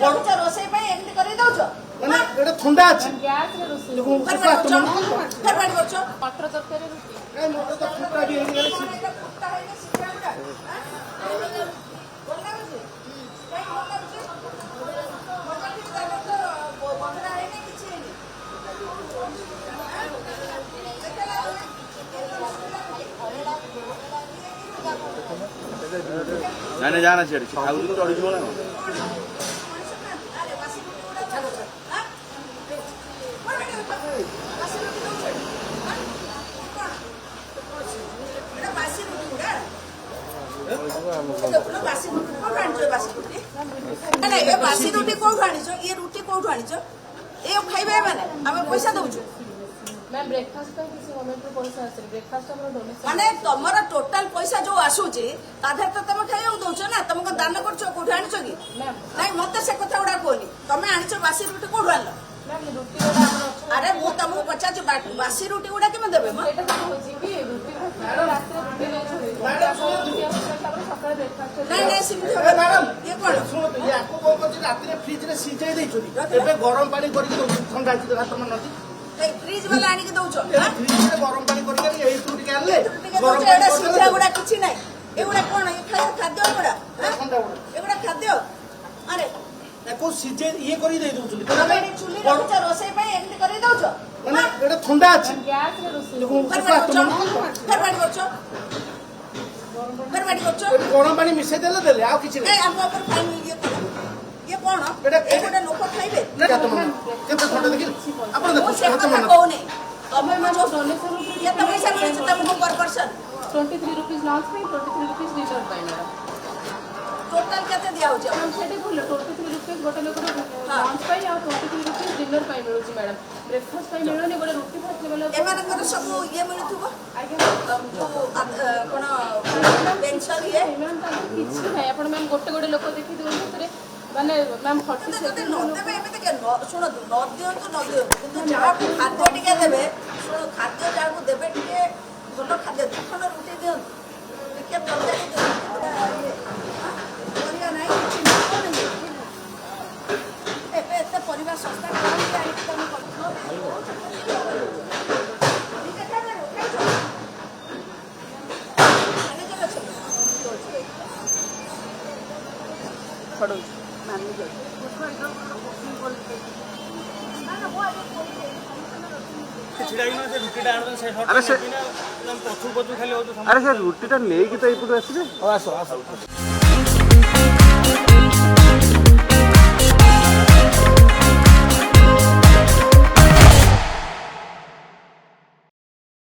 ଦଉଛ ରୋଷେଇ ପାଇଁ ଏମିତି କରି ଦଉଛ ମାନେ ଏଟା ଥଣ୍ଡା ଅଛି ଗ୍ୟାସ୍ ରେ ରୋଷେଇ ଫେର ପାଣି କରୁଛ ମଟର ତରକାରୀ ରୁଟି କାଇଁ ମୋର ତ ଫୁଟା ବି ହେଇଗଲା କଣ ଏଟା ଫୁଟା ହେଇନି ସିଝା ଗୁଡା ଭଲ ଲାଗୁଛି କାଇଁ ଭଲ ଲାଗୁଛି ମଜା ଟିକେ ତାହେଲେ ତ ବହରା ହେଇନି କିଛି ହେଇନି ନାଇଁ ଯାନା ସିଆଡେ ଖାଉ ଚଢିଯିବ ନା बासी रुटी कौन आनीच ये रुटी कौन आनीच ये खाइबे माने आमे पैसा दउछु मैम ब्रेकफास्ट पे किसी मोमेंट पे पैसा आसे ब्रेकफास्ट हमर डोनेशन माने तमरा टोटल पैसा जो आसुची ताधर तो तुम खाइयो दउछ ना तुमको दान करछो कोठी आनीछ कि मैम नहीं मते से कथा उडा कोनी तमे आनीछ बासी रुटी कोठु आनलो मैम रुटी वाला हमर अरे मु तुमको पचाच बासी रुटी उडा केमे देबे म एटा तो होची कि रुटी रात रे रुटी ले सकाळ ब्रेकफास्ट नहीं नहीं सिमि मैडम ये कोन ଶୁଣନ୍ତୁ ୟାକୁ କଣ କରୁଛି ରାତିରେ ଫ୍ରିଜ ରେ ସିଝେଇ ଦେଇଛନ୍ତି ଏବେ ଗରମ ପାଣି କରିକି ଦଉଛନ୍ତି ଥଣ୍ଡା ଅଛି ଭାତ ମାନନ୍ତି ए फ्रिज वाला आनी के दउछ ଫ୍ରିଜ ରେ ଗରମ ପାଣି କରିକି ଏଇଠୁ ଟିକେ ଆଣିଲେ ଗରମ एटा ପାଣି सिझा गुडा किछि नाही एगुडा कोन ये खाद्य गुडा ଥଣ୍ଡା ଗୁଡା एगुडा खाद्य अरे ୟାକୁ ସିଝେଇ ଇଏ କରି ଦେଇ ଦଉଛନ୍ତି ତମେ ଏଠି ଚୁଲି ରଖୁଛ ରୋଷେଇ ପାଇଁ ଏମିତି କରି ଦଉଛ ମାନେ ଏଟା ଥଣ୍ଡା ଅଛି ଗ୍ୟାସ୍ ରେ ରୋଷେଇ ଫେର ପାଣି କରୁଛ ଗରମ ପାଣି ମିଶେଇ ଦେଲେ ଦେଲେ ଆଉ କିଛି ନାହିଁ ଆମ ଉପରେ ଫାଇନ୍ ଇଏ କର ଇଏ କଣ ଏଟା ଏ ଗୋଟେ ଲୋକ ଖାଇବେ କେତେ ଥଣ୍ଡା ଦେଖିଲେ ଆପଣ ମୁଁ ସେ ଦେଖନ୍ତୁ କଥା କହୁନି ତମେ डोनेशन କେତେ ପଇସା ମିଳୁଛି ତମକୁ ପର ପର୍ସନ 23 रुपीस लॉन्च पे 23 रुपीस डिनर पे मैडम ଟୋଟାଲ କେତେ ଦିଆ ହଉଛି मैम सेटे बोल 23 रुपीस गोटे लोक लॉन्च पे या 23 रुपीस डिनर पे मिलुची मैडम ब्रेकफास्ट पे मिलुनी गोटे रोटी फास्ट लेवल ଏମାନଙ୍କର ସବୁ ଇଏ ମିଳୁଥିବ आज्ञा କଣ ପେନସନ ଇଏ मैम ताको किछि नाही आपण मैम गोटे गोटे लोक देखि दोन भितरे माने मैम 47 ଯଦି ନଦେବେ ଏମିତି ଶୁଣନ୍ତୁ ନ ଦିଅନ୍ତୁ କିନ୍ତୁ ଯାହାକୁ ଖାଦ୍ୟ ଟିକେ ଦେବେ ଶୁଣ ଖାଦ୍ୟ ଯାହାକୁ ଦେବେ ଟିକେ ଭଲ ଖାଦ୍ୟ ଦୁଃଖନ ରୁଟି ଦିଅନ୍ତୁ ଟିକେ ତରକାରୀ ଦିଅନ୍ତୁ ପରିବା ନାହିଁ କିଛି ନାହିଁ ଏବେ ଏତେ ପରିବା ଶସ୍ତା କରନ୍ତି ଆଣିକି ତମେ କରୁଥିବ अरे से रुटी नहीं तो ये आस